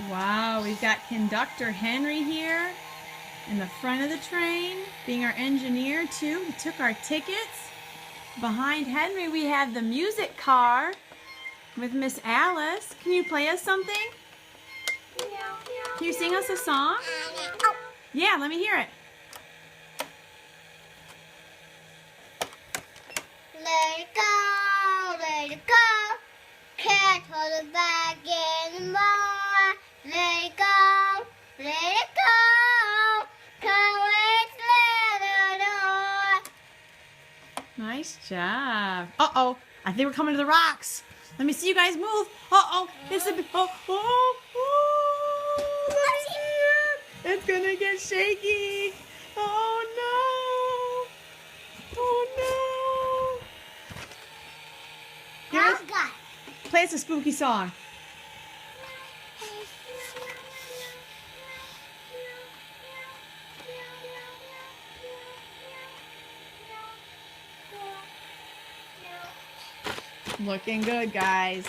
Wow, we've got conductor Henry here in the front of the train, being our engineer too. He took our tickets. Behind Henry we have the music car with Miss Alice. Can you play us something? Can you sing us a song? Yeah, let me hear it. Let it go, let it go. Can't hold it back anymore. Let it go, let it go. Can't wait to let it go. Nice job. Uh-oh, I think we're coming to the rocks. Let me see you guys move. Uh-oh, it's a bit, let me see it. It's gonna get shaky. Oh no. Oh no. Here, play us a spooky song. Looking good, guys.